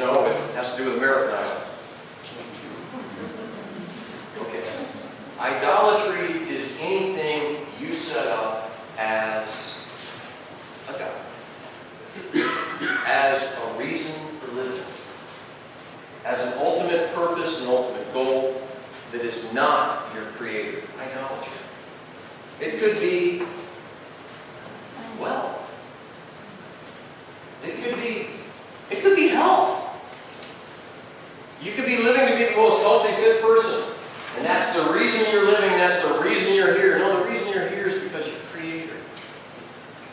No, it has to do with American Idol. Okay. Idolatry is anything you set up as a God, as a reason for living, as an ultimate purpose, an ultimate goal that is not your Creator. Idolatry. It could be wealth. It could be health. You could be living to be the most healthy, fit person. And that's the reason you're living, that's the reason you're here. No, the reason you're here is because you're Creator.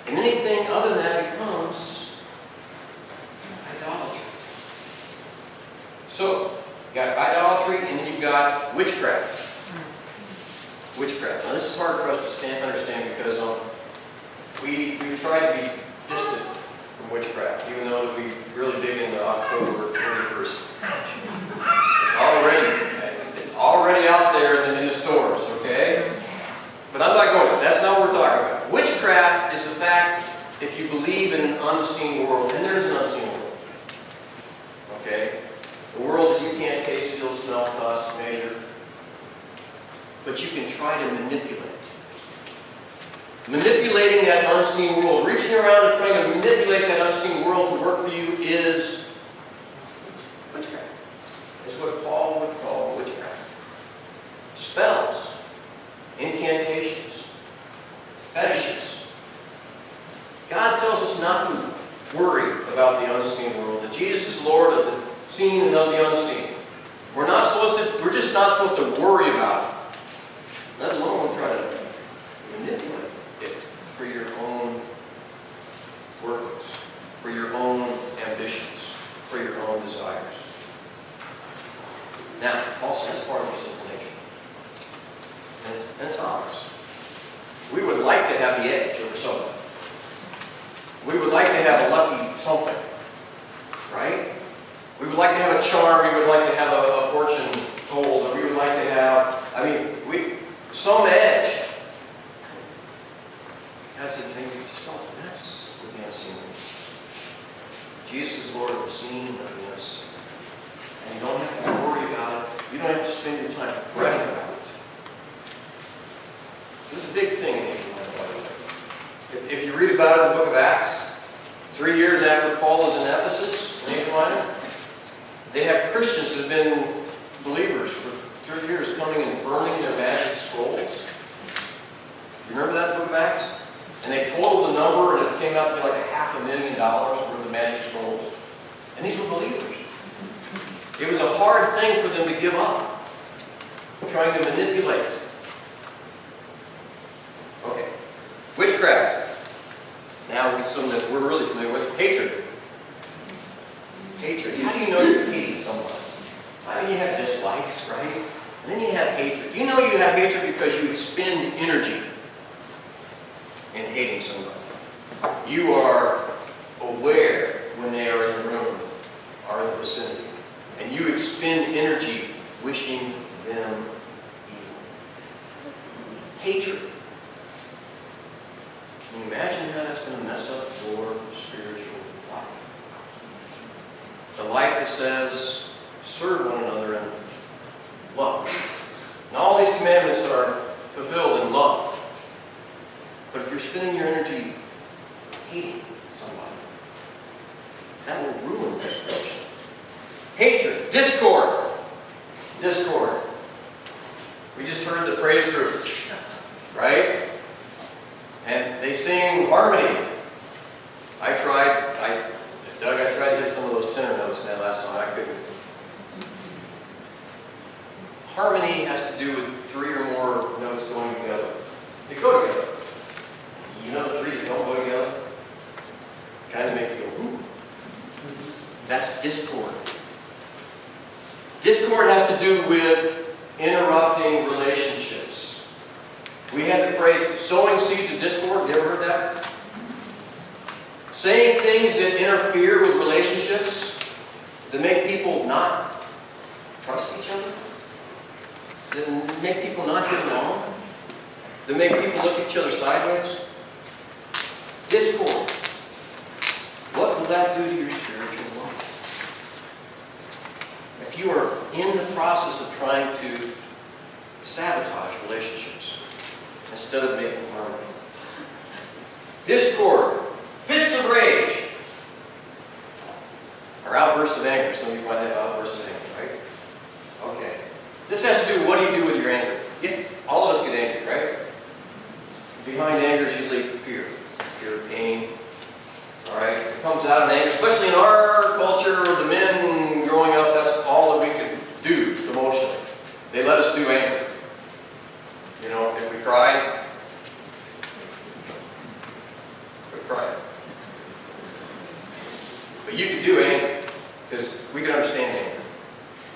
And anything other than that becomes idolatry. So, you've got idolatry and then you've got witchcraft. Witchcraft. Now, this is hard for us to understand because we try to be distant from witchcraft, even though we really dig into October 31st. It's already out there in the stores, okay? But I'm not going to. That's not what we're talking about. Witchcraft is the fact if you believe in an unseen world, and there's an unseen world. Okay? A world that you can't taste, feel, smell, touch, measure. But you can try to manipulate. Manipulating that unseen world, reaching around and trying to manipulate that unseen world to work for you is witchcraft. It's what Paul would call witchcraft. Spells, incantations, fetishes. God tells us not to worry about the unseen world, that Jesus is Lord of the seen and of the unseen. We're just not supposed to worry about it. Let alone try to manipulate it for your own workings, for your own ambitions, for your own desires. Now, Paul says part of our sinful nature. And it's ours. We would like to have the edge over something. We would like to have a lucky something. Right? We would like to have a charm. We would like to have a fortune told. Or we would like to have, some edge. God said, don't mess with the unseen. Jesus is Lord of the seen and of the unseen. And you don't have to worry about it. You don't have to spend your time fretting about it. This is a big thing in Asia Minor, by the way. If you read about it in the book of Acts, 3 years after Paul is in Ephesus, in Asia Minor, they have Christians that have been believers for 3 years coming and burning their magic scrolls. You remember that book of Acts? And they totaled the number and it came out to be like $500,000 worth of magic scrolls. And these were believers. It was a hard thing for them to give up, trying to manipulate. Okay. Witchcraft. Now something that we're really familiar with. Hatred. Hatred. How do you know you're hating someone? I mean, you have dislikes, right? And then you have hatred. You know you have hatred because you expend energy in hating somebody. You are aware when they are in the room or in the vicinity. And you expend energy wishing them evil. Hatred. Can you imagine how that's going to mess up your spiritual life? The life that says, serve one another in love. And all these commandments are fulfilled in love. But if you're spending your energy hating somebody, that will ruin your spiritual. Hatred, discord. Discord. We just heard the praise group, right? And they sing harmony. Doug, I tried to hit some of those tenor notes in that last song. I couldn't. Harmony has to do with 3 or more notes going together. They go together. You know the 3 that don't go together? Kind of make you go, ooh. That's discord. Discord has to do with interrupting relationships. We had the phrase, sowing seeds of discord. You ever heard that? Saying things that interfere with relationships, that make people not trust each other, that make people not get along, that make people look at each other sideways. Discord. What will that do to your spiritual life? if you are in the process of trying to sabotage relationships instead of making harmony. Discord, fits of rage, or outbursts of anger. Some of you might have outbursts of anger, right? Okay. This has to do with what do you do with your anger. All of us get angry, right? Behind anger is usually fear. Fear of pain. All right? It comes out in anger, especially in our culture, the men growing up, that's all that we could do emotionally. They let us do anger. You know, if we cried, we cried. But you can do anger, because we can understand anger.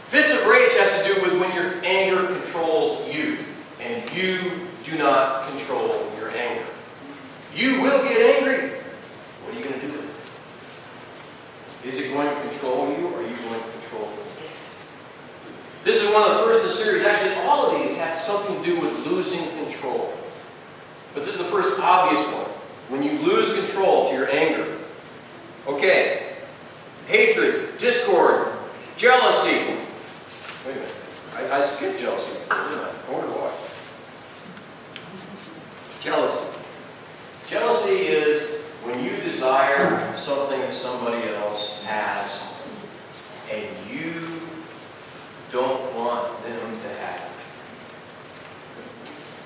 Fits of rage has to do with when your anger controls you, and you do not control your anger. You will get angry. What are you going to do with it? Is it going to control you, or are you going to control it? This is one of the first in the series. Actually, all of these have something to do with losing control. But this is the first obvious one. When you lose control to your anger. Okay. Hatred, discord, jealousy. Wait a minute. I skipped jealousy before, didn't I? I wonder why. Jealousy. Jealousy is when you desire something that somebody else has and you don't want them to have it.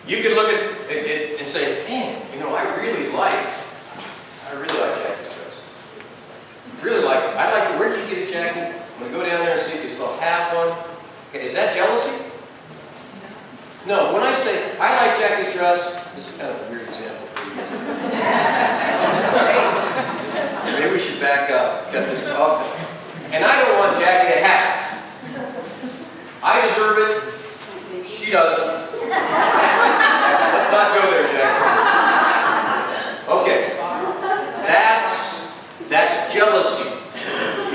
You can look at it and say, man, you know, I really like Jackie's dress. Really like it. I'd like to, where did you get it, Jackie? I'm going to go down there and see if you still have one. Okay, is that jealousy? No, when I say, I like Jackie's dress, this is kind of a weird example for you. Maybe we should back up, cut this off. And I don't want Jackie to have it. I deserve it. She doesn't. Let's not go there, Jackie. Okay. That's jealousy.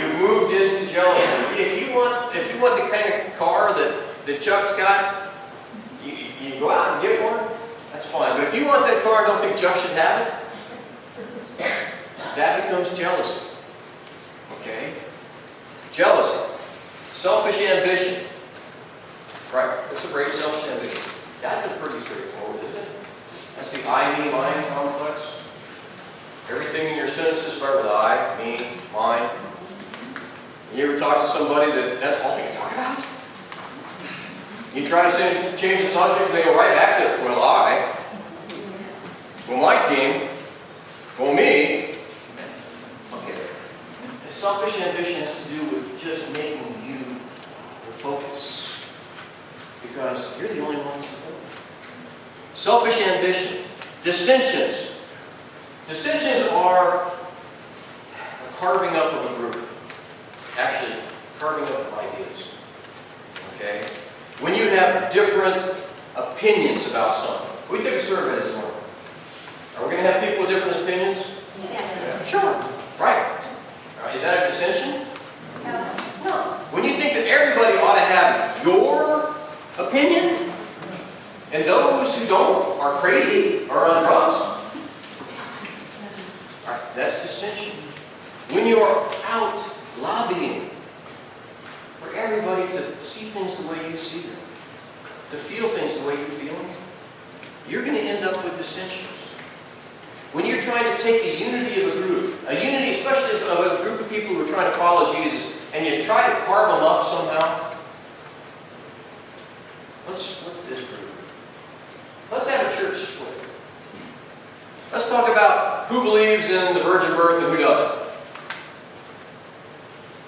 You moved into jealousy. If you want the kind of car that Chuck's got, you go out and get one, that's fine. But if you want that car and don't think Chuck should have it, that becomes jealousy. Okay? Jealousy. Selfish ambition. Right. That's a great selfish ambition. That's a pretty straightforward, isn't it? That's the I, me, mine complex. Everything in your sentences start with I, me, mine. You ever talk to somebody that's all they can talk about? You try to change the subject and they go right back to, well, I, well, my team, well, me. Okay. The selfish ambition has to do with just making you the focus. Because you're the only one who's important. Selfish ambition. Dissensions. Dissensions are a carving up of a group. Actually, carving up of ideas. Okay? When you have different opinions about something. We took a survey this morning. Are we going to have people with different opinions? Yeah. Sure. Right. Is that a dissension? No. When you think that everybody ought to have your opinion, and those who don't are crazy or on drugs, that's dissension. When you are out lobbying for everybody to see things the way you see them, to feel things the way you feel them, you're going to end up with dissensions. When you're trying to take the unity of a group, a unity especially of a group of people who are trying to follow Jesus, and you try to carve them up somehow, let's split this group. Let's have a church split. Let's talk about who believes in the virgin birth and who doesn't.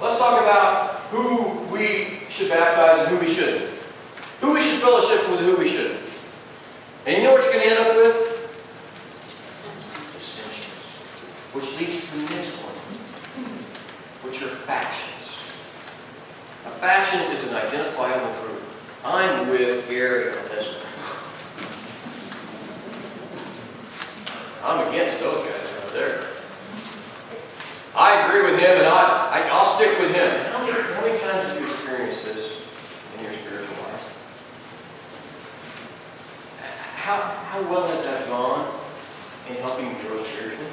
Let's talk about who we should baptize and who we shouldn't. Who we should fellowship with and who we shouldn't. And you know what you're going to end up with? Dissensions. Which leads to the next one, which are factions. A faction is an identifiable group. I'm with Gary on this one. I'm against those guys over there. I agree with him, and I'll stick with him. How many times have you experienced this in your spiritual life? How well has that gone in helping you grow spiritually?